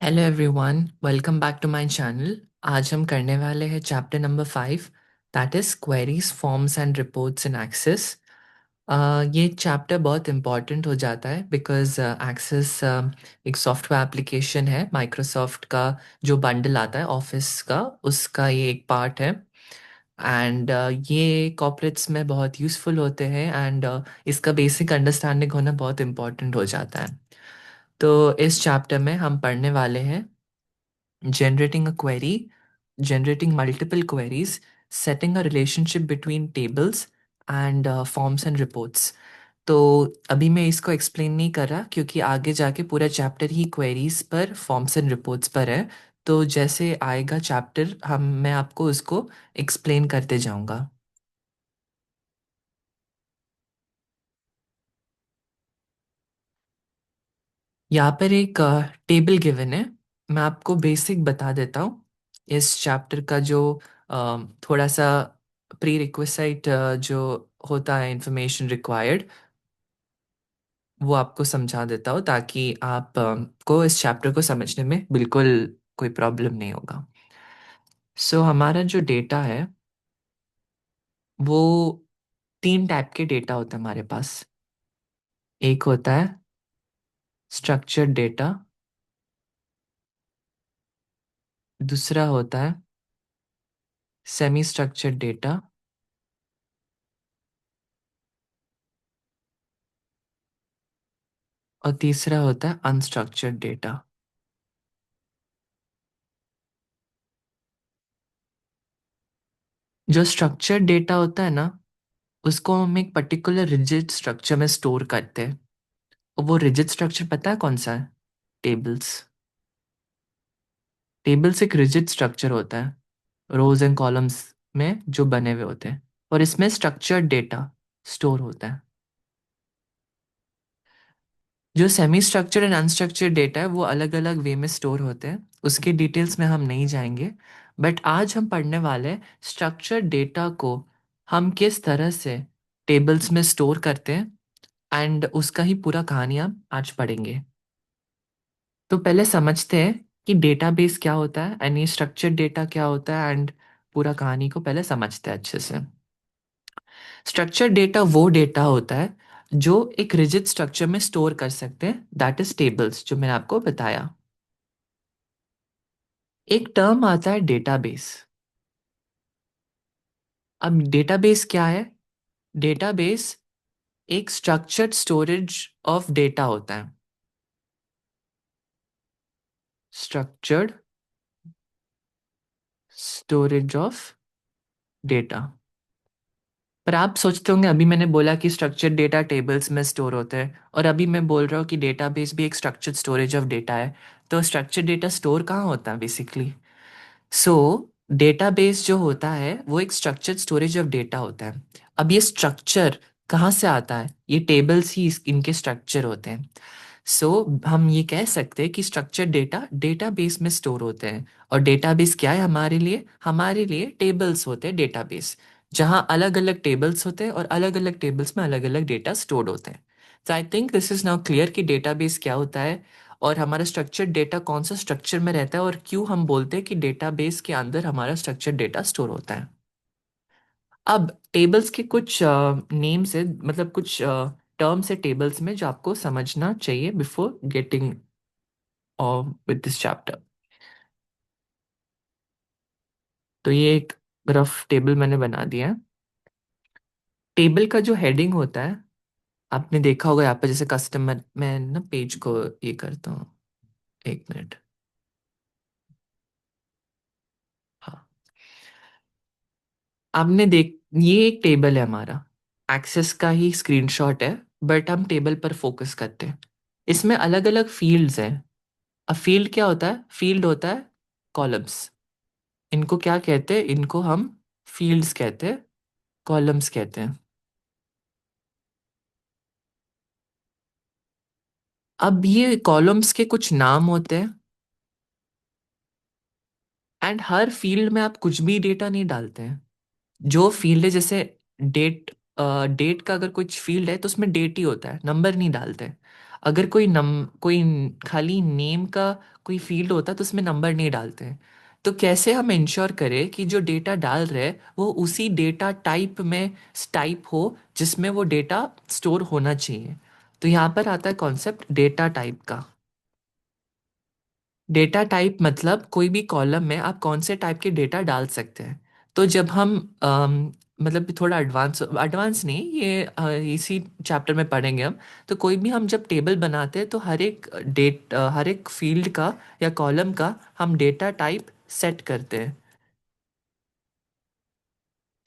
Hello everyone, welcome back to my channel. आज हम करने वाले हैं chapter number 5, that is queries forms and reports in Access. ये चैप्टर बहुत इम्पॉर्टेंट हो जाता है बिकॉज एक्सेस एक सॉफ्टवेयर एप्लीकेशन है माइक्रोसॉफ्ट का, जो बंडल आता है ऑफिस का, उसका ये एक पार्ट है। एंड ये कॉर्पोरेट्स में बहुत यूज़फुल होते हैं एंड इसका बेसिक अंडरस्टैंडिंग होना बहुत इम्पॉर्टेंट हो जाता है। तो इस चैप्टर में हम पढ़ने वाले हैं generating a query, generating multiple queries, setting a relationship between tables and forms and reports। तो अभी मैं इसको एक्सप्लेन नहीं कर रहा क्योंकि आगे जाके पूरा चैप्टर ही क्वेरीज पर, फॉर्म्स एंड रिपोर्ट्स पर है। तो जैसे आएगा चैप्टर मैं आपको उसको एक्सप्लेन करते जाऊंगा। यहाँ पर एक टेबल गिवन है। मैं आपको बेसिक बता देता हूँ। इस चैप्टर का जो थोड़ा सा प्री रिक्विसाइट जो होता है, इंफॉर्मेशन रिक्वायर्ड, वो आपको समझा देता हूँ ताकि आप को इस चैप्टर को समझने में बिल्कुल कोई प्रॉब्लम नहीं होगा। सो हमारा जो डेटा है वो तीन टाइप के डेटा होते हैं हमारे पास। एक होता है स्ट्रक्चर्ड डेटा, दूसरा होता है सेमी स्ट्रक्चर्ड डेटा, और तीसरा होता है अनस्ट्रक्चर्ड डेटा। जो स्ट्रक्चर्ड डेटा होता है ना, उसको हम एक पर्टिकुलर रिजिड स्ट्रक्चर में स्टोर करते हैं। और वो रिजिड स्ट्रक्चर पता है कौन सा है? टेबल्स। टेबल्स एक रिजिड स्ट्रक्चर होता है, रोज एंड कॉलम्स में जो बने हुए होते हैं, और इसमें स्ट्रक्चर्ड डेटा स्टोर होता है। जो semi structured and unstructured data है वो अलग अलग वे में स्टोर होते हैं, उसके डिटेल्स में हम नहीं जाएंगे। बट आज हम पढ़ने वाले हैं स्ट्रक्चर्ड डेटा को हम किस तरह से टेबल्स में स्टोर करते हैं, एंड उसका ही पूरा कहानी हम आज पढ़ेंगे। तो पहले समझते हैं कि डेटाबेस क्या होता है एंड ये स्ट्रक्चर्ड डेटा क्या होता है, एंड पूरा कहानी को पहले समझते हैं अच्छे से। स्ट्रक्चर्ड डेटा वो डेटा होता है जो एक रिजिड स्ट्रक्चर में स्टोर कर सकते हैं, दैट इज टेबल्स, जो मैंने आपको बताया। एक टर्म आता है डेटाबेस। अब डेटाबेस क्या है? डेटाबेस एक स्ट्रक्चर्ड स्टोरेज ऑफ डेटा होता है। Structured storage of data. पर आप सोचते होंगे, अभी मैंने बोला कि स्ट्रक्चर्ड डेटा टेबल्स में स्टोर होते हैं, और अभी मैं बोल रहा हूँ कि डेटाबेस भी एक स्ट्रक्चर्ड स्टोरेज ऑफ डेटा है। तो स्ट्रक्चर्ड डेटा स्टोर कहाँ होता है बेसिकली? सो डेटाबेस जो होता है वो एक स्ट्रक्चर्ड स्टोरेज ऑफ डेटा होता है। अब ये स्ट्रक्चर कहाँ से आता है? ये टेबल्स ही इनके स्ट्रक्चर होते हैं। सो हम ये कह सकते हैं कि स्ट्रक्चर्ड डेटा डेटाबेस में स्टोर होते हैं। और डेटाबेस क्या है हमारे लिए? हमारे लिए टेबल्स होते हैं डेटाबेस, जहाँ अलग अलग टेबल्स होते हैं और अलग अलग टेबल्स में अलग अलग डेटा स्टोर्ड होते हैं। तो I think this is now clear कि डेटाबेस क्या होता है, और हमारा स्ट्रक्चर्ड डेटा कौन सा स्ट्रक्चर में रहता है, और क्यों हम बोलते हैं कि डेटाबेस के अंदर हमारा स्ट्रक्चर्ड डेटा स्टोर होता है। अब टेबल्स के कुछ नेम्स है, मतलब कुछ टर्म्स है टेबल्स में जो आपको समझना चाहिए before getting with this chapter. तो ये एक रफ टेबल मैंने बना दिया है। टेबल का जो हेडिंग होता है, आपने देखा होगा यहाँ पे, जैसे कस्टमर, मैं ना पेज को ये करता हूँ, एक मिनट। हाँ, आपने देख, ये एक टेबल है हमारा, एक्सेस का ही स्क्रीनशॉट है, बट हम टेबल पर फोकस करते हैं। इसमें अलग अलग फील्ड्स हैं। अब फील्ड क्या होता है? फील्ड होता है कॉलम्स। इनको क्या कहते हैं? इनको हम फील्ड्स कहते हैं, कॉलम्स कहते हैं। अब ये कॉलम्स के कुछ नाम होते हैं, एंड हर फील्ड में आप कुछ भी डेटा नहीं डालते हैं। जो फील्ड है, जैसे डेट, डेट का अगर कुछ फील्ड है तो उसमें डेट ही होता है, नंबर नहीं डालते हैं। अगर कोई खाली नेम का कोई फील्ड होता तो उसमें नंबर नहीं डालते हैं। तो कैसे हम इंश्योर करें कि जो डेटा डाल रहे हैं वो उसी डेटा टाइप में टाइप हो जिसमें वो डेटा स्टोर होना चाहिए। तो यहाँ पर आता है कॉन्सेप्ट डेटा टाइप का। डेटा टाइप मतलब कोई भी कॉलम में आप कौन से टाइप के डेटा डाल सकते हैं। तो जब हम मतलब थोड़ा एडवांस एडवांस नहीं, ये इसी चैप्टर में पढ़ेंगे हम। तो कोई भी हम जब टेबल बनाते हैं तो हर एक फील्ड का या कॉलम का हम डेटा टाइप सेट करते हैं।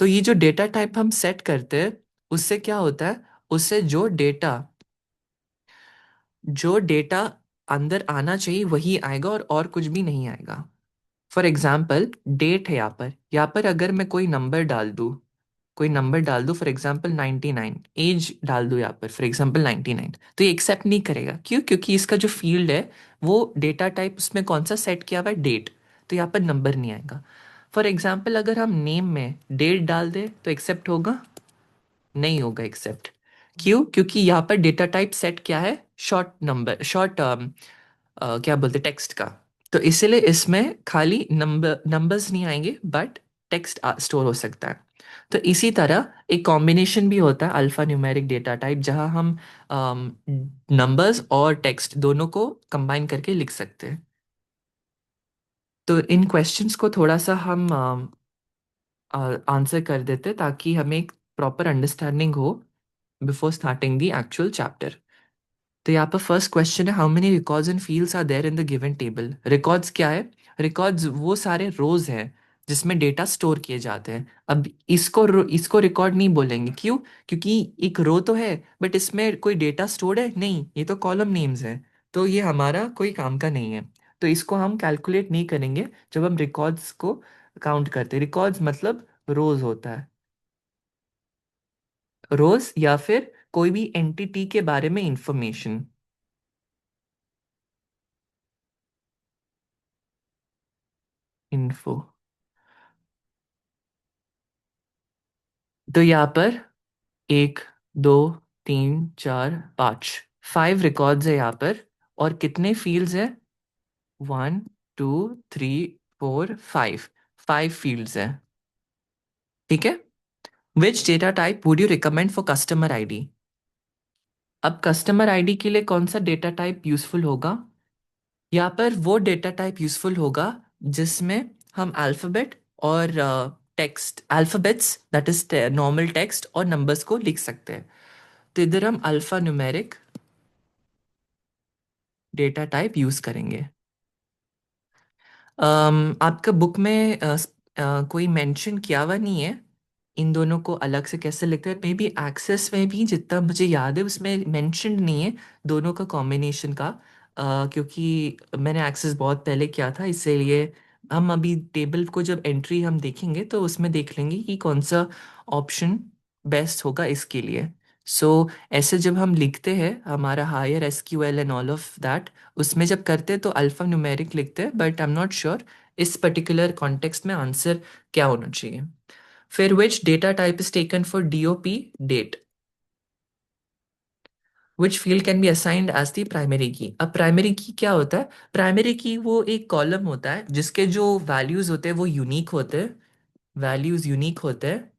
तो ये जो डेटा टाइप हम सेट करते हैं उससे क्या होता है, उससे जो डेटा अंदर आना चाहिए वही आएगा और कुछ भी नहीं आएगा। फॉर एग्जाम्पल डेट है यहाँ पर अगर मैं कोई नंबर डाल दूँ फॉर एग्जाम्पल 99, एज डाल दूँ यहाँ पर फॉर एग्जाम्पल 99, तो ये एक्सेप्ट नहीं करेगा। क्यों? क्योंकि इसका जो फील्ड है वो डेटा टाइप उसमें कौन सा सेट किया हुआ है, डेट। तो यहाँ पर नंबर नहीं आएगा। फॉर एग्जाम्पल अगर हम नेम में डेट डाल दें तो एक्सेप्ट होगा? नहीं होगा एक्सेप्ट। क्यों? क्योंकि यहाँ पर डेटा टाइप सेट क्या है, शॉर्ट क्या बोलते टेक्स्ट का। तो इसीलिए इसमें खाली नंबर्स नहीं आएंगे बट टेक्स्ट स्टोर हो सकता है। तो इसी तरह एक कॉम्बिनेशन भी होता है अल्फा न्यूमेरिक डेटा टाइप, जहां हम नंबर्स और टेक्स्ट दोनों को कंबाइन करके लिख सकते हैं। तो इन क्वेश्चंस को थोड़ा सा हम आंसर कर देते ताकि हमें एक प्रॉपर अंडरस्टैंडिंग हो before starting the actual chapter. तो यहाँ पर फर्स्ट क्वेश्चन है, how many records and fields are there in the given table. Records क्या है? रिकॉर्ड्स वो सारे रोज हैं जिसमें डेटा स्टोर किए जाते हैं। अब इसको रिकॉर्ड नहीं बोलेंगे। क्यों? क्योंकि एक रो तो है बट इसमें कोई डेटा स्टोर्ड है नहीं, ये तो कॉलम नेम्स है। तो ये हमारा कोई काम का नहीं है। तो इसको हम कैलकुलेट नहीं करेंगे जब हम रिकॉर्ड्स को काउंट करते हैं। रिकॉर्ड्स मतलब रोज होता है, रोज या फिर कोई भी एंटिटी के बारे में इंफॉर्मेशन। इन्फो। तो यहाँ पर एक, दो, तीन, चार, पाँच, 5 रिकॉर्ड्स है यहाँ पर। और कितने फील्ड्स है? 1, 2, 3, 4, 5। 5 फील्ड्स है। ठीक है। विच data type would you recommend for customer ID? अब कस्टमर आईडी के लिए कौन सा डेटा टाइप यूजफुल होगा? यहाँ पर वो डेटा टाइप यूजफुल होगा जिसमें हम अल्फाबेट और text, alphabets that is normal text और नंबर्स को लिख सकते हैं। तो इधर हम alpha numeric data type use करेंगे। आपका बुक में कोई मेंशन किया हुआ नहीं है इन दोनों को अलग से कैसे लिखते हैं। मे बी एक्सेस में भी जितना मुझे याद है उसमें मेंशन नहीं है दोनों का कॉम्बिनेशन का। क्योंकि मैंने एक्सेस बहुत पहले किया था, इसीलिए हम अभी टेबल को जब एंट्री हम देखेंगे तो उसमें देख लेंगे कि कौन सा ऑप्शन बेस्ट होगा इसके लिए। सो ऐसे जब हम लिखते हैं हमारा higher SQL and all of that, उसमें जब करते हैं तो अल्फा न्यूमेरिक लिखते हैं, but I am not sure इस पर्टिकुलर कॉन्टेक्स्ट में आंसर क्या होना चाहिए। फिर which data type is taken for DOP date? Which field can be assigned as the primary key? अब प्राइमरी की क्या होता है? प्राइमरी की वो एक कॉलम होता है जिसके जो वैल्यूज होते हैं वो यूनिक होते हैं, वैल्यूज यूनिक होते हैं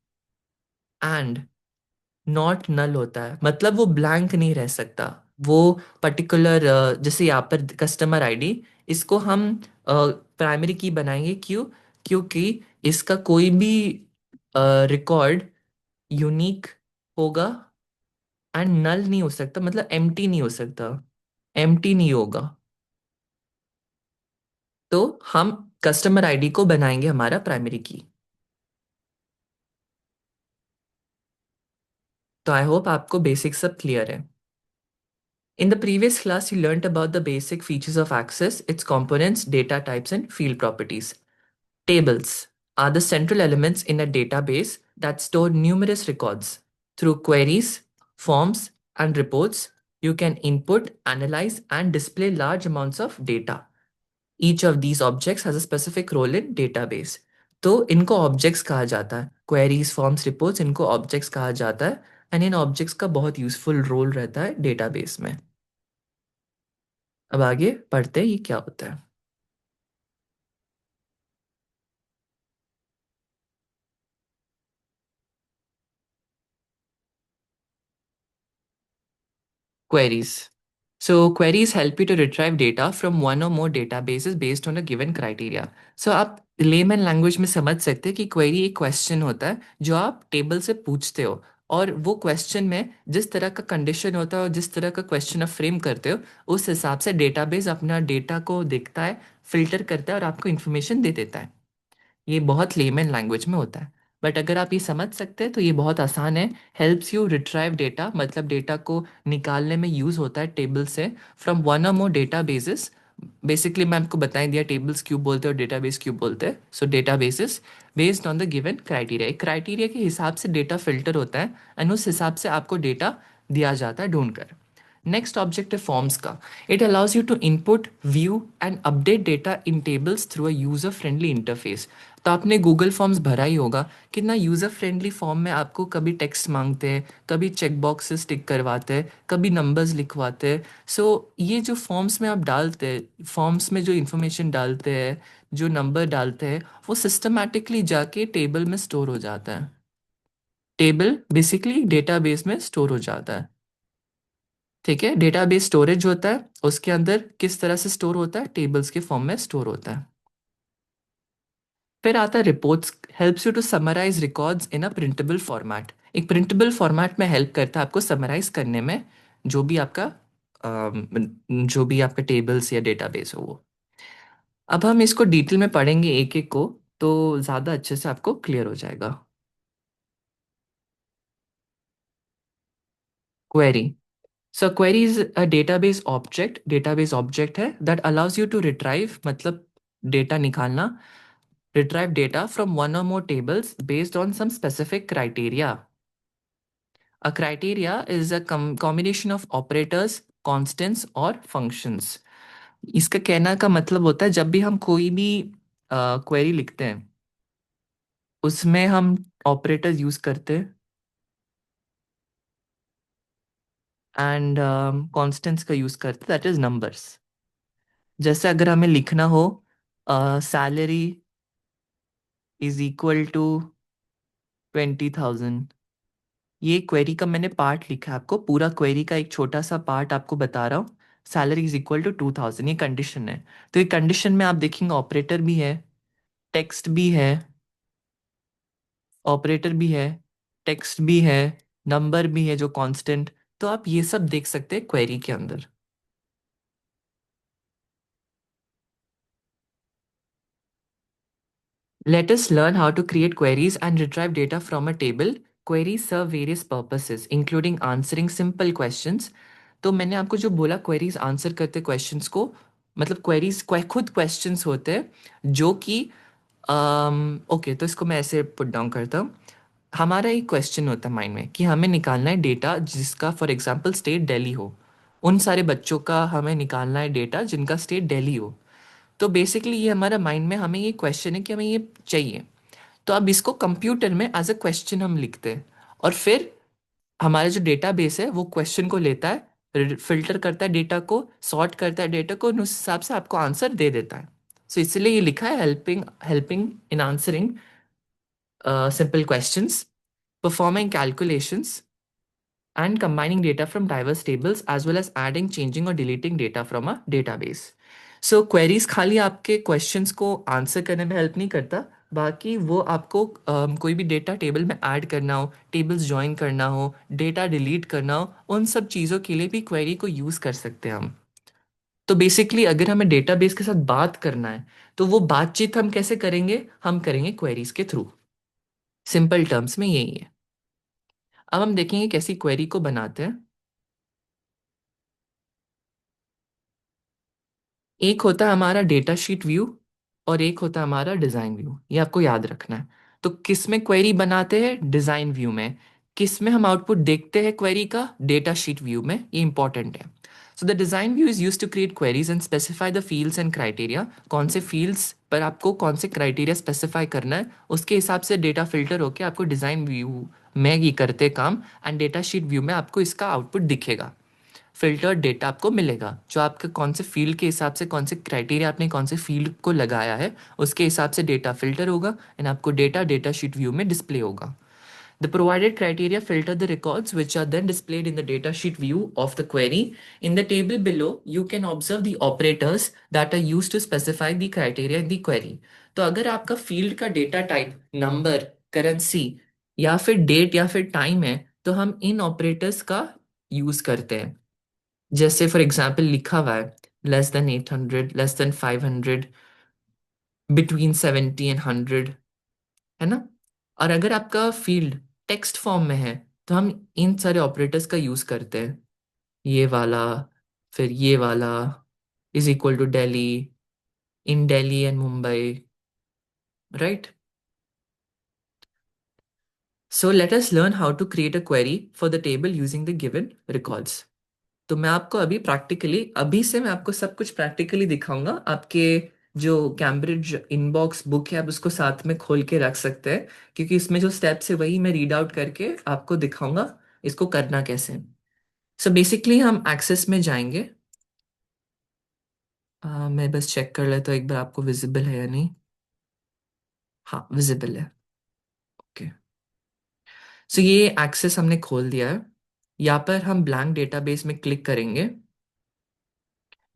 एंड नॉट नल होता है, मतलब वो ब्लैंक नहीं रह सकता। वो पर्टिकुलर जैसे यहाँ पर कस्टमर आईडी, इसको हम प्राइमरी की बनाएंगे। क्यों? क्योंकि इसका कोई भी रिकॉर्ड यूनिक होगा एंड नल नहीं हो सकता, मतलब एम्प्टी नहीं हो सकता, एम्प्टी नहीं होगा। तो हम कस्टमर आईडी को बनाएंगे हमारा प्राइमरी की। तो आई होप आपको बेसिक सब क्लियर है। In the previous class, you learnt about the basic features of Access, its components, data types, and field properties. Tables are the central elements in a database that store numerous records. Through queries, forms, and reports, you can input, analyze, and display large amounts of data. Each of these objects has a specific role in database. तो इनको objects कहा जाता है, queries, forms, reports, इनको objects कहा जाता है। And in objects का बहुत यूजफुल रोल रहता है डेटाबेस में। अब आगे पढ़ते हैं ये क्या होता है। Queries. So queries help you to retrieve data from one or more databases based on a given criteria. So आप लेमन लैंग्वेज में समझ सकते हैं कि क्वेरी एक क्वेश्चन होता है जो आप टेबल से पूछते हो, और वो क्वेश्चन में जिस तरह का कंडीशन होता है और जिस तरह का क्वेश्चन आप फ्रेम करते हो उस हिसाब से डेटाबेस अपना डेटा को देखता है, फिल्टर करता है और आपको इन्फॉर्मेशन दे देता है। ये बहुत लेमन लैंग्वेज में होता है, बट अगर आप ये समझ सकते हैं तो ये बहुत आसान है। हेल्प्स यू रिट्राइव डेटा, मतलब डेटा को निकालने में यूज़ होता है टेबल से, फ्रॉम वन और मोर डेटा बेसिस। बेसिकली मैं आपको बता ही दिया टेबल्स क्यों बोलते हैं और डेटाबेस क्यों बोलते हैं। सो data basis based on the given criteria, एक क्राइटेरिया के हिसाब से डेटा फिल्टर होता है एंड उस हिसाब से आपको डेटा दिया जाता है ढूंढ कर। नेक्स्ट ऑब्जेक्ट है फॉर्म्स का। It allows you to input, view and update data in tables through a user friendly interface. तो आपने गूगल फॉर्म्स भरा ही होगा, कितना यूज़र फ्रेंडली फॉर्म में आपको कभी टेक्स्ट मांगते हैं, कभी चेक बॉक्सेस टिक करवाते हैं, कभी नंबर्स लिखवाते हैं। सो ये जो फॉर्म्स में आप डालते हैं, फॉर्म्स में जो इन्फॉर्मेशन डालते हैं, जो नंबर डालते हैं, वो सिस्टमैटिकली जाके टेबल में स्टोर हो जाता है। टेबल बेसिकली डेटाबेस में स्टोर हो जाता है। ठीक है, डेटाबेस स्टोरेज होता है, उसके अंदर किस तरह से स्टोर होता है, टेबल्स के फॉर्म में स्टोर होता है। फिर आता है reports. Helps you to summarise records in a printable format. एक प्रिंटेबल फॉर्मेट में हेल्प करता है आपको समराइज करने में, जो भी आपका जो भी आपका टेबल्स या डेटाबेस हो वो। अब हम इसको डिटेल में पढ़ेंगे एक एक को, तो ज़्यादा अच्छे से आपको क्लियर हो जाएगा। Query. So query is a database object, database object है that allows you to retrieve, मतलब डेटा निकालना, retrieve data from one or more tables based on some specific criteria. A criteria is a combination of operators, constants और functions. इसका कहना का मतलब होता है जब भी हम कोई भी क्वेरी लिखते हैं उसमें हम ऑपरेटर्स यूज करते हैं एंड कॉन्स्टेंट्स का यूज करते हैं, दैट इज नंबर्स। जैसे अगर हमें लिखना हो सैलरी इज इक्वल टू 20,000, ये क्वेरी का मैंने पार्ट लिखा है, आपको पूरा क्वेरी का एक छोटा सा पार्ट आपको बता रहा हूँ। सैलरी इज इक्वल टू 2,000, ये कंडीशन है। तो ये कंडीशन में आप देखेंगे ऑपरेटर भी है, टेक्स्ट भी है, ऑपरेटर भी है, टेक्स्ट भी है, नंबर भी है जो कांस्टेंट। तो आप ये सब देख सकते हैं क्वेरी के अंदर। Let us learn how to create queries and retrieve data from a table. Queries serve various purposes, including answering simple questions. तो मैंने आपको जो बोला क्वेरीज आंसर करते क्वेश्चंस को, मतलब क्वेरीज खुद क्वेश्चंस होते हैं जो कि ओके, तो इसको मैं ऐसे पुट डाउन करता हूँ। हमारा एक क्वेश्चन होता है माइंड में कि हमें निकालना है डेटा जिसका फॉर एग्जांपल स्टेट दिल्ली हो। उन सारे बच्चों का हमें निकालना है डेटा जिनका स्टेट दिल्ली हो। तो बेसिकली ये हमारा माइंड में हमें ये क्वेश्चन है कि हमें ये चाहिए। तो अब इसको कंप्यूटर में एज अ क्वेश्चन हम लिखते हैं, और फिर हमारा जो डेटाबेस है वो क्वेश्चन को लेता है, फिल्टर करता है डेटा को, सॉर्ट करता है डेटा को, और उस हिसाब से आपको आंसर दे देता है। सो इसलिए ये लिखा है helping helping in answering simple questions, performing calculations, and combining data from diverse tables, as well as adding, changing, or deleting data from a database. So queries खाली आपके questions को आंसर करने में हेल्प नहीं करता, बाकी वो आपको कोई भी डेटा टेबल में ऐड करना हो, टेबल्स ज्वाइन करना हो, डेटा डिलीट करना हो, उन सब चीज़ों के लिए भी क्वेरी को यूज़ कर सकते हैं हम। तो बेसिकली अगर हमें डेटाबेस के साथ बात करना है तो वो बातचीत हम कैसे करेंगे, हम करेंगे क्वेरीज के थ्रू। सिंपल टर्म्स में यही है। अब हम देखेंगे कैसी क्वेरी को बनाते हैं। एक होता है हमारा डेटा शीट व्यू और एक होता है हमारा डिज़ाइन व्यू, ये आपको याद रखना है। तो किस में क्वेरी बनाते हैं, डिज़ाइन व्यू में। किस में हम आउटपुट देखते हैं क्वेरी का, डेटा शीट व्यू में, ये इंपॉर्टेंट है। So the design view is use to create queries and specify the fields and criteria. कौन से फील्ड्स पर आपको कौन से क्राइटेरिया स्पेसिफाई करना है, उसके हिसाब से डेटा फिल्टर होकर आपको डिज़ाइन व्यू में ये करते काम, एंड डेटा शीट व्यू में आपको इसका आउटपुट दिखेगा। फिल्टर्ड डेटा आपको मिलेगा, जो आपके कौन से फील्ड के हिसाब से, कौन से क्राइटेरिया आपने कौन से फील्ड को लगाया है, उसके हिसाब से डेटा फिल्टर होगा एंड आपको डेटा डेटा शीट व्यू में डिस्प्ले होगा. The provided criteria filter the records which are then displayed in the datasheet view of the query. In the table below, you can observe the operators that are used to specify the criteria in the query. तो अगर आपका field का data type number, currency या फिर date या फिर time है, तो हम इन ऑपरेटर्स का यूज करते हैं. जैसे फॉर एग्जाम्पल लिखा हुआ है less than 800, less than 500, between 70 and 100, है ना. और अगर आपका फील्ड टेक्स्ट फॉर्म में है, तो हम इन सारे ऑपरेटर्स का यूज करते हैं. ये वाला, फिर ये वाला, is equal to Delhi, in Delhi and Mumbai, right. So let us learn how to create a query for the table using the given records. तो मैं आपको अभी प्रैक्टिकली, अभी से मैं आपको सब कुछ प्रैक्टिकली दिखाऊंगा. आपके जो कैम्ब्रिज इनबॉक्स बुक है, आप उसको साथ में खोल के रख सकते हैं, क्योंकि इसमें जो स्टेप्स है वही मैं रीड आउट करके आपको दिखाऊंगा इसको करना कैसे. सो बेसिकली हम एक्सेस में जाएंगे. मैं बस चेक कर लेता हूँ एक बार आपको विजिबल है या नहीं. हाँ, विजिबल है. ओके. सो ये एक्सेस हमने खोल दिया है. यहाँ पर हम ब्लैंक डेटाबेस में क्लिक करेंगे.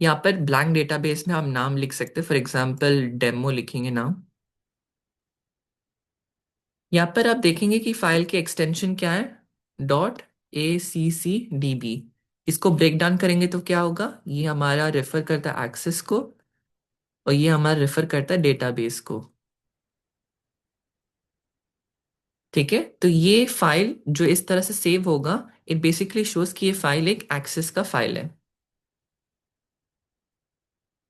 यहाँ पर ब्लैंक डेटाबेस में हम नाम लिख सकते हैं, फॉर एग्जांपल डेमो लिखेंगे नाम. यहाँ पर आप देखेंगे कि फाइल की एक्सटेंशन क्या है, .accdb. इसको ब्रेक डाउन करेंगे तो क्या होगा, ये हमारा रेफर करता है एक्सेस को, और ये हमारा रेफर करता है डेटाबेस को. ठीक है, तो ये फाइल जो इस तरह से सेव होगा, इट बेसिकली शोज कि ये फाइल एक एक्सेस का फाइल है.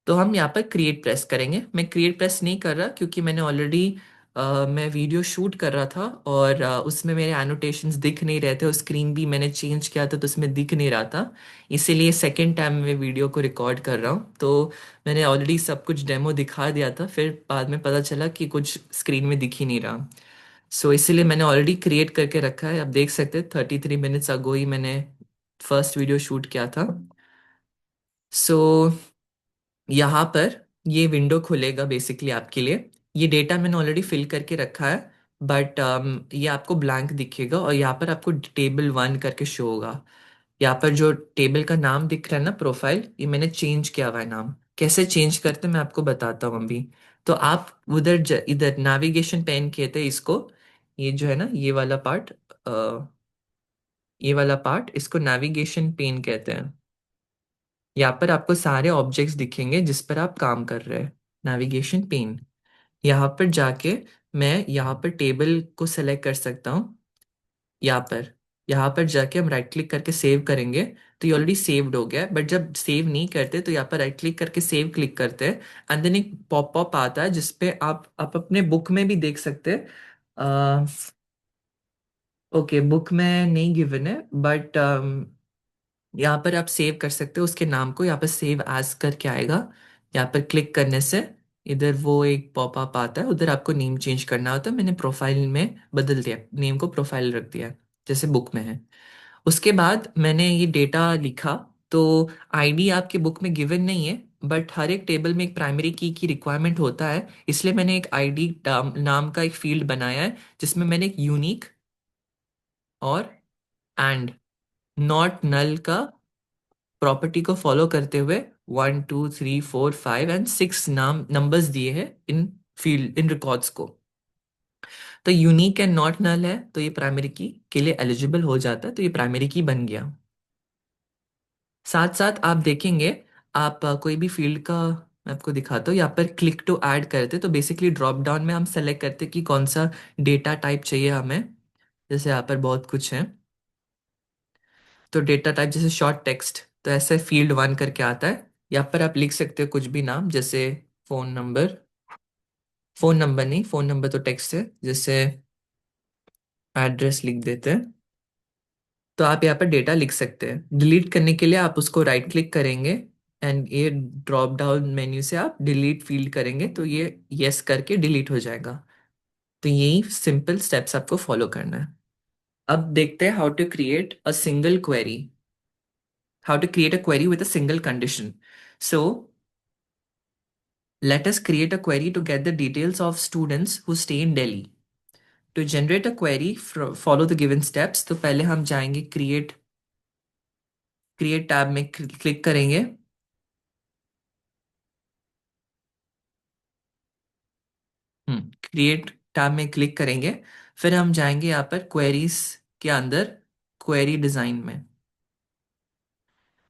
तो हम यहाँ पर क्रिएट प्रेस करेंगे. मैं क्रिएट प्रेस नहीं कर रहा क्योंकि मैंने ऑलरेडी मैं वीडियो शूट कर रहा था, और उसमें मेरे एनोटेशंस दिख नहीं रहे थे, और स्क्रीन भी मैंने चेंज किया था तो उसमें दिख नहीं रहा था. इसीलिए सेकेंड टाइम मैं वीडियो को रिकॉर्ड कर रहा हूँ. तो मैंने ऑलरेडी सब कुछ डेमो दिखा दिया था, फिर बाद में पता चला कि कुछ स्क्रीन में दिख ही नहीं रहा. सो इसीलिए मैंने ऑलरेडी क्रिएट करके रखा है. आप देख सकते हैं 33 मिनट्स अगो ही मैंने फर्स्ट वीडियो शूट किया था. सो यहाँ पर ये विंडो खुलेगा बेसिकली आपके लिए. ये डेटा मैंने ऑलरेडी फिल करके रखा है, बट ये आपको ब्लैंक दिखेगा, और यहाँ पर आपको टेबल 1 करके शो होगा. यहाँ पर जो टेबल का नाम दिख रहा है ना, प्रोफाइल, ये मैंने चेंज किया हुआ है नाम. कैसे चेंज करते हैं मैं आपको बताता हूँ अभी. तो आप उधर इधर नेविगेशन पेन कहते हैं इसको. ये जो है ना, ये वाला पार्ट इसको नेविगेशन पेन कहते हैं. यहाँ पर आपको सारे ऑब्जेक्ट्स दिखेंगे जिस पर आप काम कर रहे हैं. Navigation pane. यहाँ पर जाके मैं यहाँ पर टेबल को सेलेक्ट कर सकता हूँ. यहाँ पर जाके हम राइट क्लिक करके सेव करेंगे, तो ये ऑलरेडी सेव्ड हो गया है. बट जब सेव नहीं करते तो यहाँ पर राइट क्लिक करके सेव क्लिक करते हैं, एंड देन एक पॉपअप आता है जिसपे आप अपने बुक में भी देख सकते हैं. ओके, बुक में नहीं गिवन है, बट यहाँ पर आप सेव कर सकते हो उसके नाम को. यहाँ पर सेव एज करके आएगा. यहाँ पर क्लिक करने से इधर वो एक पॉपअप आता है, उधर आपको नेम चेंज करना होता है. मैंने प्रोफाइल में बदल दिया, नेम को प्रोफाइल रख दिया जैसे बुक में है. उसके बाद मैंने ये डेटा लिखा. तो आईडी आपके बुक में गिवन नहीं है, बट हर एक टेबल में एक प्राइमरी की रिक्वायरमेंट होता है, इसलिए मैंने एक आईडी नाम का एक फील्ड बनाया है, जिसमें मैंने एक यूनिक और एंड नॉट नल का प्रॉपर्टी को फॉलो करते हुए 1 2 3 4 5 एंड 6 नंबर्स दिए हैं इन रिकॉर्ड्स को. तो यूनिक एंड नॉट नल है, तो ये प्राइमरी की के लिए एलिजिबल हो जाता है, तो ये प्राइमरी की बन गया. साथ साथ आप देखेंगे, आप कोई भी फील्ड का, मैं आपको दिखाता हूँ. यहाँ पर क्लिक टू ऐड करते तो बेसिकली ड्रॉप डाउन में हम सेलेक्ट करते कि कौन सा डेटा टाइप चाहिए हमें. जैसे यहाँ पर बहुत कुछ है, तो डेटा टाइप जैसे शॉर्ट टेक्स्ट, तो ऐसे फील्ड 1 करके आता है. यहाँ पर आप लिख सकते हो कुछ भी नाम, जैसे फोन नंबर. फोन नंबर नहीं, फोन नंबर तो टेक्स्ट है, जैसे एड्रेस लिख देते हैं. तो आप यहाँ पर डेटा लिख सकते हैं. डिलीट करने के लिए आप उसको राइट क्लिक करेंगे, एंड ये ड्रॉप डाउन मेन्यू से आप डिलीट फील्ड करेंगे, तो ये यस करके डिलीट हो जाएगा. तो यही सिंपल स्टेप्स आपको फॉलो करना है. अब देखते हैं how to create a single query. how to create a query with a single condition. So let us create a query to get the details of students who stay in Delhi. To generate a query, follow the given steps. तो पहले हम जाएंगे create tab में click करेंगे। Create tab में click करेंगे। फिर हम जाएंगे यहाँ पर क्वेरीज के अंदर, क्वेरी डिजाइन में।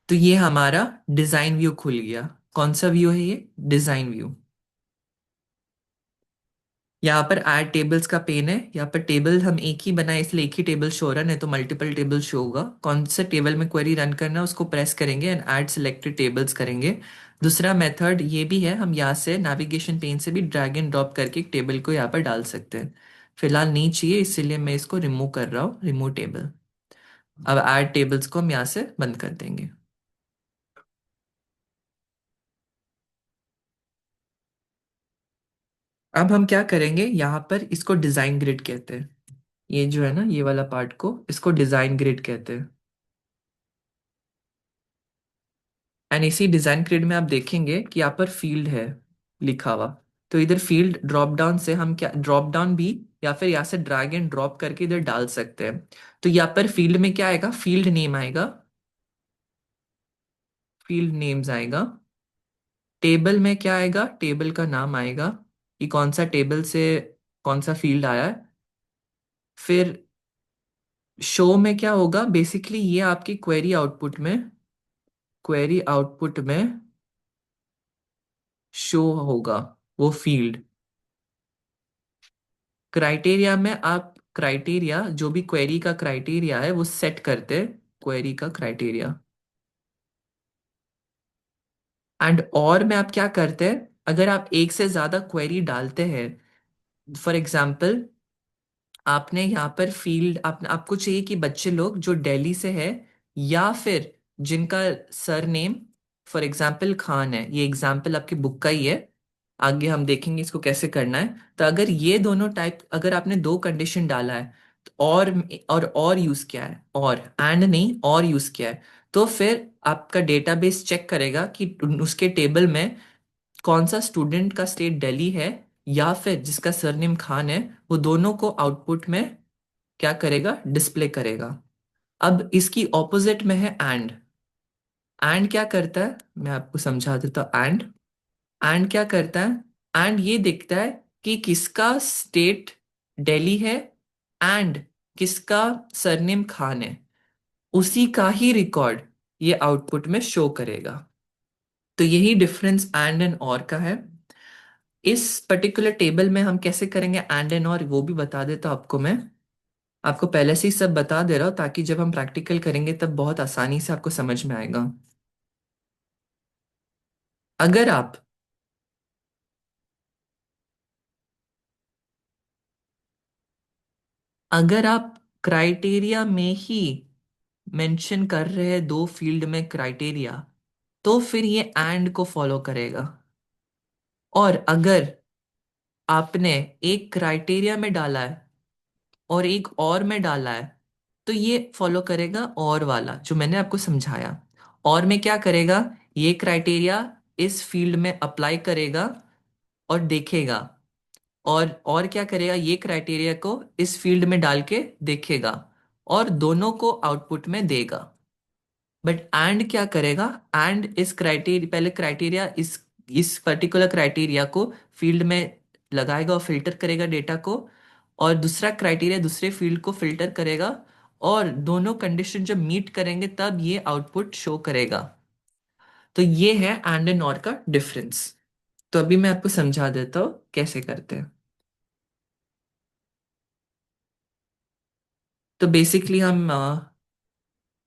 तो ये हमारा डिजाइन व्यू खुल गया। कौन सा व्यू है ये? Design view. यहाँ पर ऐड टेबल्स का पेन है। यहाँ पर टेबल हम एक ही बनाए इसलिए एक ही टेबल शो हो रहा है, नहीं तो मल्टीपल टेबल शो होगा। कौन से टेबल में क्वेरी रन करना है उसको प्रेस करेंगे एंड ऐड सिलेक्टेड टेबल्स करेंगे। दूसरा मेथड ये भी है, हम यहाँ से नेविगेशन पेन से भी ड्रैग एंड ड्रॉप करके एक टेबल को यहाँ पर डाल सकते हैं। फिलहाल नहीं चाहिए इसीलिए मैं इसको रिमूव कर रहा हूँ, रिमूव टेबल। अब ऐड टेबल्स को हम यहाँ से बंद कर देंगे। अब हम क्या करेंगे, यहाँ पर इसको डिजाइन ग्रिड कहते हैं। ये जो है ना, ये वाला पार्ट को इसको डिजाइन ग्रिड कहते हैं। एंड इसी डिजाइन ग्रिड में आप देखेंगे कि यहाँ पर फील्ड है लिखा हुआ। तो इधर फील्ड ड्रॉप डाउन से हम क्या, ड्रॉप डाउन भी या फिर यहाँ से ड्रैग एंड ड्रॉप करके इधर डाल सकते हैं। तो यहाँ पर फील्ड में क्या आएगा, फील्ड नेम आएगा, फील्ड नेम्स आएगा। टेबल में क्या आएगा, टेबल का नाम आएगा कि कौन सा टेबल से कौन सा फील्ड आया है। फिर शो में क्या होगा, बेसिकली ये आपकी क्वेरी आउटपुट में, क्वेरी आउटपुट में शो होगा वो फील्ड। क्राइटेरिया में आप क्राइटेरिया, जो भी क्वेरी का क्राइटेरिया है वो सेट करते हैं, क्वेरी का क्राइटेरिया। एंड और में आप क्या करते हैं, अगर आप एक से ज्यादा क्वेरी डालते हैं, फॉर एग्जाम्पल आपने यहाँ पर फील्ड आपको चाहिए कि बच्चे लोग जो दिल्ली से है या फिर जिनका सरनेम फॉर एग्जाम्पल खान है, ये एग्जाम्पल आपकी बुक का ही है, आगे हम देखेंगे इसको कैसे करना है। तो अगर ये दोनों टाइप, अगर आपने दो कंडीशन डाला है तो और यूज किया है, और एंड नहीं और यूज किया है, तो फिर आपका डेटाबेस चेक करेगा कि उसके टेबल में कौन सा स्टूडेंट का स्टेट दिल्ली है या फिर जिसका सरनेम खान है, वो दोनों को आउटपुट में क्या करेगा, डिस्प्ले करेगा। अब इसकी ऑपोजिट में है एंड। एंड क्या करता है, मैं आपको समझा देता हूँ। एंड क्या करता है, एंड ये देखता है कि किसका स्टेट दिल्ली है एंड किसका सरनेम खान है, उसी का ही रिकॉर्ड ये आउटपुट में शो करेगा। तो यही डिफरेंस एंड एंड और का है। इस पर्टिकुलर टेबल में हम कैसे करेंगे एंड एंड और, वो भी बता देता हूं आपको मैं। आपको पहले से ही सब बता दे रहा हूँ ताकि जब हम प्रैक्टिकल करेंगे तब बहुत आसानी से आपको समझ में आएगा। अगर आप अगर आप क्राइटेरिया में ही मेंशन कर रहे हैं दो फील्ड में क्राइटेरिया, तो फिर ये एंड को फॉलो करेगा। और अगर आपने एक क्राइटेरिया में डाला है और एक और में डाला है, तो ये फॉलो करेगा और वाला जो मैंने आपको समझाया। और में क्या करेगा, ये क्राइटेरिया इस फील्ड में अप्लाई करेगा और देखेगा, और क्या करेगा, ये क्राइटेरिया को इस फील्ड में डाल के देखेगा और दोनों को आउटपुट में देगा। बट एंड क्या करेगा, एंड इस क्राइटेरिया, पहले क्राइटेरिया इस पर्टिकुलर क्राइटेरिया को फील्ड में लगाएगा और फिल्टर करेगा डेटा को, और दूसरा क्राइटेरिया दूसरे फील्ड को फिल्टर करेगा, और दोनों कंडीशन जब मीट करेंगे तब ये आउटपुट शो करेगा। तो ये है एंड एंड और का डिफरेंस। तो अभी मैं आपको समझा देता हूँ कैसे करते हैं। तो बेसिकली हम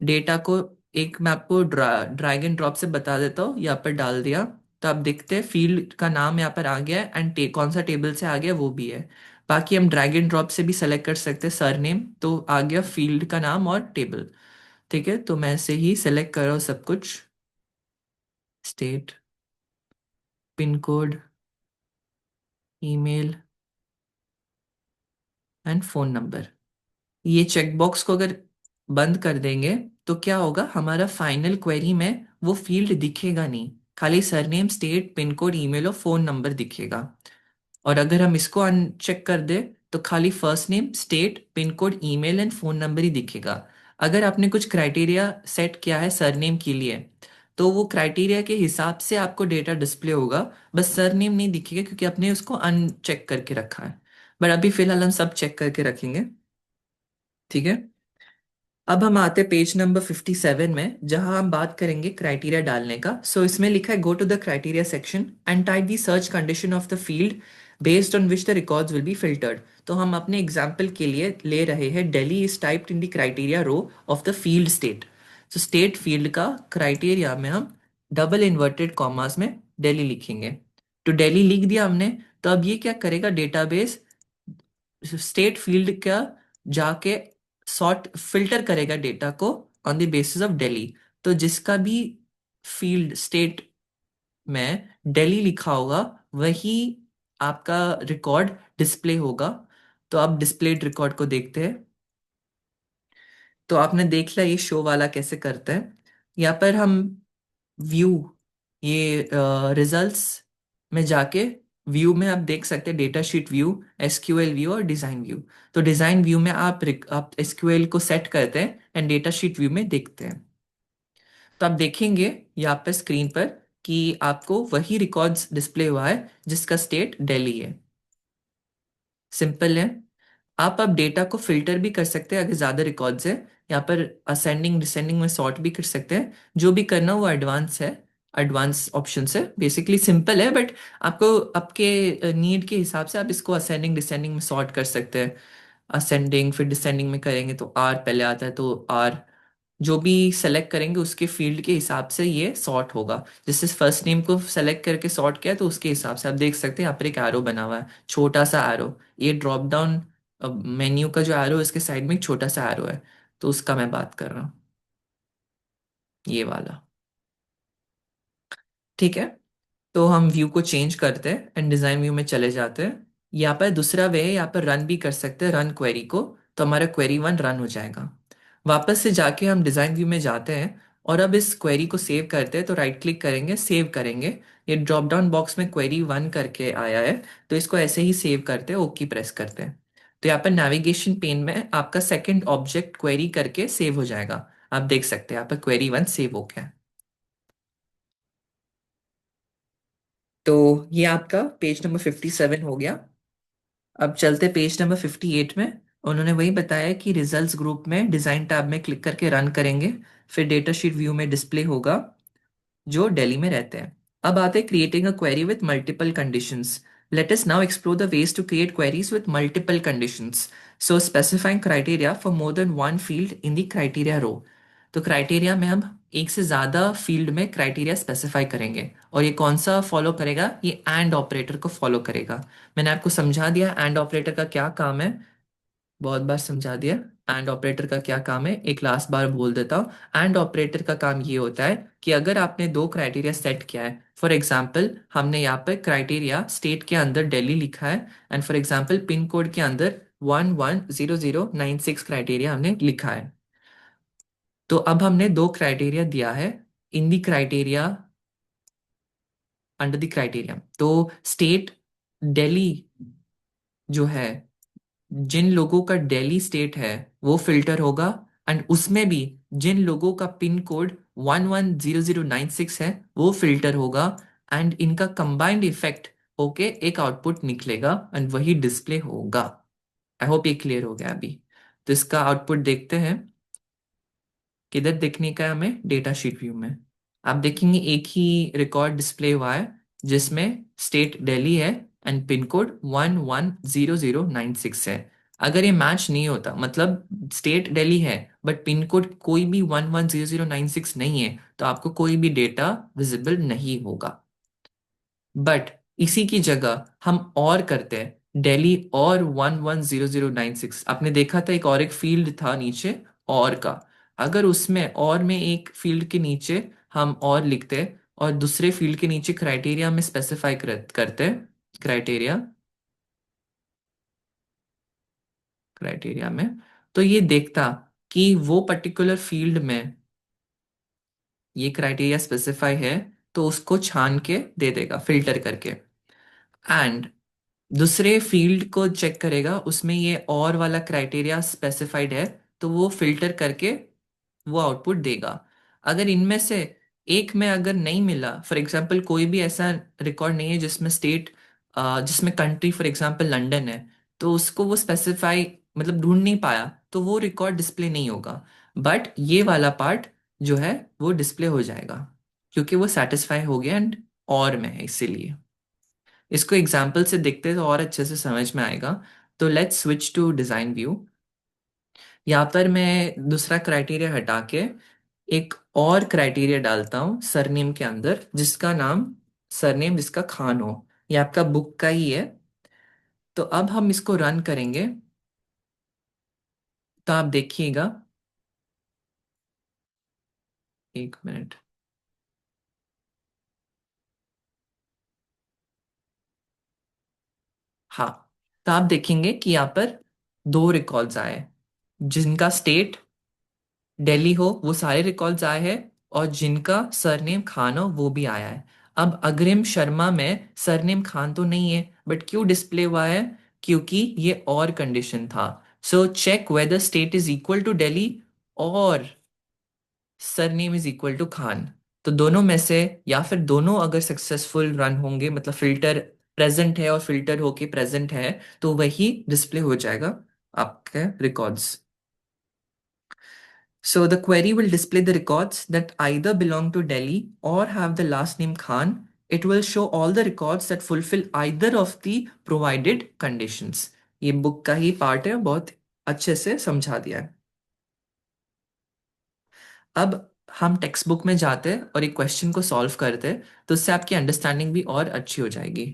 डेटा को, एक मैं आपको ड्रैग एंड ड्रॉप से बता देता हूँ, यहाँ पर डाल दिया। तो आप देखते हैं फील्ड का नाम यहाँ पर आ गया है एंड कौन सा टेबल से आ गया वो भी है। बाकी हम ड्रैग एंड ड्रॉप से भी सेलेक्ट कर सकते हैं सर नेम, तो आ गया फील्ड का नाम और टेबल। ठीक है, तो मैं ऐसे ही सेलेक्ट कर रहा हूँ सब कुछ, state, pin code, email and phone number. ये चेकबॉक्स को अगर बंद कर देंगे तो क्या होगा, हमारा फाइनल क्वेरी में वो फील्ड दिखेगा नहीं, खाली surname, state, pin code, email और फोन नंबर दिखेगा। और अगर हम इसको अनचेक कर दे तो खाली first name, state, pin code, email and phone number ही दिखेगा। अगर आपने कुछ क्राइटेरिया सेट किया है सरनेम के लिए, तो वो क्राइटेरिया के हिसाब से आपको डेटा डिस्प्ले होगा, बस सरनेम नहीं दिखेगा क्योंकि आपने उसको अनचेक करके रखा है। बट अभी फिलहाल हम सब चेक करके रखेंगे। ठीक है। अब हम आते हैं पेज नंबर 57 में, जहां हम बात करेंगे क्राइटेरिया डालने का। सो इसमें लिखा है, go to the criteria section and type the search condition of the field based on which the records will be filtered. तो हम अपने एग्जाम्पल के लिए ले रहे हैं, Delhi is typed in the criteria row of the field state. तो state field का क्राइटेरिया में हम डबल इन्वर्टेड कॉमास में दिल्ली लिखेंगे। तो दिल्ली लिख दिया हमने। तो अब ये क्या करेगा, डेटाबेस स्टेट फील्ड का जाके सॉर्ट फिल्टर करेगा डेटा को on the basis of Delhi. तो जिसका भी फील्ड स्टेट में दिल्ली लिखा होगा, वही आपका रिकॉर्ड डिस्प्ले होगा। तो आप डिस्प्लेड रिकॉर्ड को देखते हैं। तो आपने देख लिया ये शो वाला कैसे करते हैं। यहाँ पर हम व्यू, ये रिजल्ट्स में जाके व्यू में आप देख सकते हैं data sheet view, SQL view और डिजाइन व्यू। तो डिजाइन व्यू में आप एसक्यूएल को सेट करते हैं एंड डेटा शीट व्यू में देखते हैं। तो आप देखेंगे यहाँ पे स्क्रीन पर कि आपको वही रिकॉर्ड्स डिस्प्ले हुआ है जिसका स्टेट दिल्ली है। सिंपल है। आप अब डेटा को फिल्टर भी कर सकते हैं अगर ज्यादा रिकॉर्ड्स है। यहाँ पर असेंडिंग डिसेंडिंग में सॉर्ट भी कर सकते हैं। जो भी करना वो एडवांस है, एडवांस ऑप्शन है। बेसिकली सिंपल है, बट आपको आपके नीड के हिसाब से आप इसको असेंडिंग डिसेंडिंग में सॉर्ट कर सकते हैं। असेंडिंग फिर डिसेंडिंग में करेंगे तो आर पहले आता है, तो आर जो भी सेलेक्ट करेंगे उसके फील्ड के हिसाब से ये सॉर्ट होगा। जैसे फर्स्ट नेम को सेलेक्ट करके सॉर्ट किया तो उसके हिसाब से आप देख सकते हैं यहाँ पर एक एरो बना हुआ है, छोटा सा एरो। ये ड्रॉप डाउन मेन्यू का जो एरो है उसके साइड में एक छोटा सा एरो है, तो उसका मैं बात कर रहा हूँ, ये वाला। ठीक है। तो हम व्यू को चेंज करते हैं एंड डिजाइन व्यू में चले जाते हैं। यहाँ पर दूसरा वे है, यहाँ पर रन भी कर सकते हैं, रन क्वेरी को। तो हमारा क्वेरी वन रन हो जाएगा। वापस से जाके हम डिजाइन व्यू में जाते हैं और अब इस क्वेरी को सेव करते हैं। तो राइट क्लिक करेंगे, सेव करेंगे। ये ड्रॉप डाउन बॉक्स में क्वेरी वन करके आया है, तो इसको ऐसे ही सेव करते हैं, ओके प्रेस करते हैं। तो यहाँ पर नेविगेशन पेन में आपका सेकंड ऑब्जेक्ट क्वेरी करके सेव हो जाएगा। आप देख सकते हैं यहाँ पर क्वेरी वन सेव हो गया है। तो ये आपका पेज नंबर 57 हो गया। अब चलते पेज नंबर 58 में। उन्होंने वही बताया कि रिजल्ट्स ग्रुप में डिजाइन टैब में क्लिक करके रन करेंगे, फिर डेटा शीट व्यू में डिस्प्ले होगा जो दिल्ली में रहते हैं। अब आते हैं creating a query with multiple conditions. Let us now explore the ways to create queries with multiple conditions. So specifying criteria for more than one field in the criteria row. तो criteria में हम एक से ज्यादा field में criteria specify करेंगे, और ये कौन सा फॉलो करेगा, ये एंड ऑपरेटर को फॉलो करेगा। मैंने आपको समझा दिया एंड ऑपरेटर का क्या काम है, बहुत बार समझा दिया। एंड ऑपरेटर का क्या काम है, एक लास्ट बार बोल देता हूँ। एंड ऑपरेटर का काम ये होता है कि अगर आपने दो क्राइटेरिया सेट किया है, फॉर एग्जाम्पल हमने यहाँ पे क्राइटेरिया स्टेट के अंदर दिल्ली लिखा है, and for example pin code के अंदर 110096 क्राइटेरिया हमने लिखा है। तो अब हमने दो क्राइटेरिया दिया है इन दी क्राइटेरिया, अंडर द क्राइटेरिया। तो स्टेट दिल्ली जो है, जिन लोगों का दिल्ली स्टेट है वो फिल्टर होगा, एंड उसमें भी जिन लोगों का पिन कोड 110096 है वो फिल्टर होगा। एंड इनका कंबाइंड इफेक्ट होके एक आउटपुट निकलेगा एंड वही डिस्प्ले होगा। आई होप ये क्लियर हो गया अभी। तो इसका आउटपुट देखते हैं। किधर देखने का है हमें, डेटा शीट व्यू में। आप देखेंगे एक ही रिकॉर्ड डिस्प्ले हुआ है जिसमें स्टेट दिल्ली है एंड पिन कोड 110096 है। अगर ये मैच नहीं होता, मतलब स्टेट दिल्ली है बट पिन कोड कोई भी 110096 नहीं है, तो आपको कोई भी डेटा विजिबल नहीं होगा। बट इसी की जगह हम और करते हैं, दिल्ली और 110096। आपने देखा था एक और एक फील्ड था नीचे और का। अगर उसमें और में एक फील्ड के नीचे हम और लिखते हैं और दूसरे फील्ड के नीचे क्राइटेरिया में स्पेसिफाई करते हैं, क्राइटेरिया, क्राइटेरिया में, तो ये देखता कि वो पर्टिकुलर फील्ड में ये क्राइटेरिया स्पेसिफाई है, तो उसको छान के दे देगा फिल्टर करके। एंड दूसरे फील्ड को चेक करेगा, उसमें ये और वाला क्राइटेरिया स्पेसिफाइड है, तो वो फिल्टर करके वो आउटपुट देगा। अगर इनमें से एक में अगर नहीं मिला, फॉर एग्जांपल कोई भी ऐसा रिकॉर्ड नहीं है जिसमें स्टेट, जिसमें कंट्री फॉर एग्जांपल लंदन है, तो उसको वो स्पेसिफाई मतलब ढूंढ नहीं पाया, तो वो रिकॉर्ड डिस्प्ले नहीं होगा। बट ये वाला पार्ट जो है वो डिस्प्ले हो जाएगा, क्योंकि वो सेटिस्फाई हो गया एंड और में है इसीलिए। इसको एग्जाम्पल से देखते हैं तो और अच्छे से समझ में आएगा। तो let's switch to design view. यहाँ पर मैं दूसरा क्राइटेरिया हटा के एक और क्राइटेरिया डालता हूँ सरनेम के अंदर, जिसका नाम सरनेम जिसका खान हो। ये आपका बुक का ही है। तो अब हम इसको रन करेंगे, तो आप देखिएगा। एक मिनट। हाँ, तो आप देखेंगे कि यहाँ पर दो रिकॉर्ड्स आए, जिनका स्टेट दिल्ली हो वो सारे रिकॉर्ड्स आए हैं, और जिनका सरनेम खान हो वो भी आया है। अब अग्रिम शर्मा में सरनेम खान तो नहीं है, बट क्यों डिस्प्ले हुआ है? क्योंकि ये और कंडीशन था। So check whether state is equal to Delhi और surname is equal to Khan. तो दोनों में से, या फिर दोनों अगर सक्सेसफुल रन होंगे, मतलब फिल्टर प्रेजेंट है और फिल्टर होके प्रेजेंट है, तो वही डिस्प्ले हो जाएगा आपके records. So the query will display the records that either belong to Delhi or have the last name Khan. It will show all the records that fulfill either of the provided conditions. ये book का ही part है, बहुत अच्छे से समझा दिया है। अब हम टेक्स्ट बुक में जाते हैं और एक क्वेश्चन को सॉल्व करते हैं, तो उससे आपकी अंडरस्टैंडिंग भी और अच्छी हो जाएगी।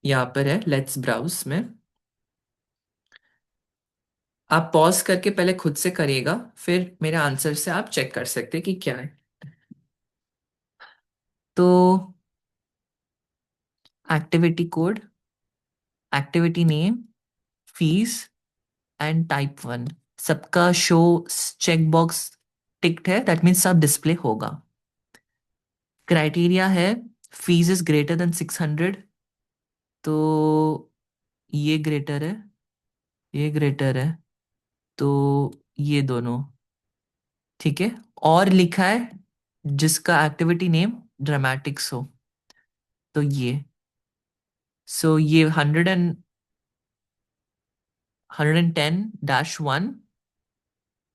यहाँ पर है लेट्स ब्राउज में। आप पॉज करके पहले खुद से करिएगा, फिर मेरे आंसर से आप चेक कर सकते हैं कि क्या है। तो activity code, activity name, fees and type one, सबका शो चेक बॉक्स टिक्ड है, दैट मीन्स सब डिस्प्ले होगा। क्राइटेरिया है फीस इज ग्रेटर देन 600, तो ये ग्रेटर है, ये ग्रेटर है, तो ये दोनों ठीक है। और लिखा है जिसका एक्टिविटी नेम ड्रामेटिक्स हो, तो ये, सो ये 110-1,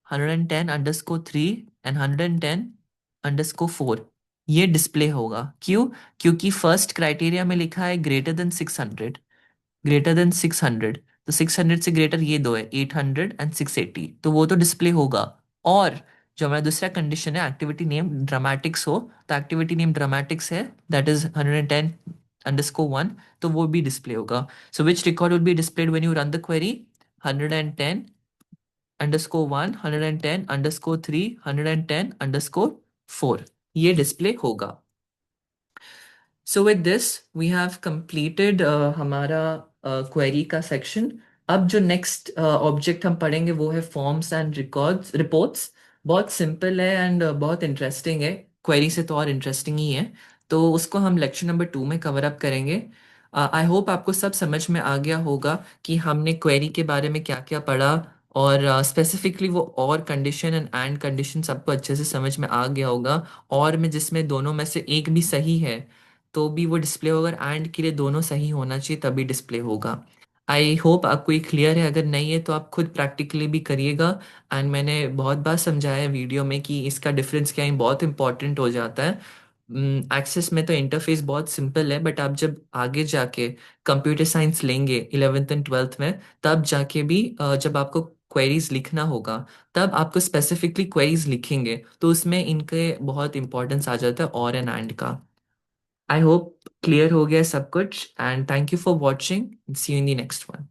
110_3 एंड 110_4, ये डिस्प्ले होगा। क्यों? क्योंकि फर्स्ट क्राइटेरिया में लिखा है ग्रेटर देन 600, ग्रेटर देन 600, तो 600 से ग्रेटर ये दो है, 800 एंड 680, तो वो तो डिस्प्ले होगा। और जो हमारा दूसरा कंडीशन है एक्टिविटी नेम ड्रामेटिक्स हो, तो एक्टिविटी नेम ड्रामेटिक्स है, दैट इज 110_1, तो वो भी डिस्प्ले होगा। So which record will be displayed when you run the query? 110_1, 110_3, 110_4, ये डिस्प्ले होगा। So with this we have completed हमारा क्वेरी का सेक्शन। अब जो नेक्स्ट ऑब्जेक्ट हम पढ़ेंगे वो है फॉर्म्स एंड रिकॉर्ड्स रिपोर्ट्स। बहुत सिंपल है एंड बहुत इंटरेस्टिंग है, क्वेरी से तो और इंटरेस्टिंग ही है। तो उसको हम लेक्चर नंबर 2 में कवर अप करेंगे। आई होप आपको सब समझ में आ गया होगा कि हमने क्वेरी के बारे में क्या क्या पढ़ा, और स्पेसिफिकली वो और कंडीशन एंड कंडीशन सबको अच्छे से समझ में आ गया होगा। और में जिसमें दोनों में से एक भी सही है तो भी वो डिस्प्ले होगा, एंड के लिए दोनों सही होना चाहिए तभी डिस्प्ले होगा। आई होप आपको ये क्लियर है, अगर नहीं है तो आप खुद प्रैक्टिकली भी करिएगा। एंड मैंने बहुत बार समझाया है वीडियो में कि इसका डिफरेंस क्या है, बहुत इंपॉर्टेंट हो जाता है। एक्सेस में तो इंटरफेस बहुत सिंपल है, बट आप जब आगे जाके कंप्यूटर साइंस लेंगे 11th एंड 12th में, तब जाके भी जब आपको क्वेरीज लिखना होगा, तब आपको स्पेसिफिकली क्वेरीज लिखेंगे तो उसमें इनके बहुत इंपॉर्टेंस आ जाता है और एंड का। आई होप क्लियर हो गया सब कुछ, and thank you for watching. See you in the next one.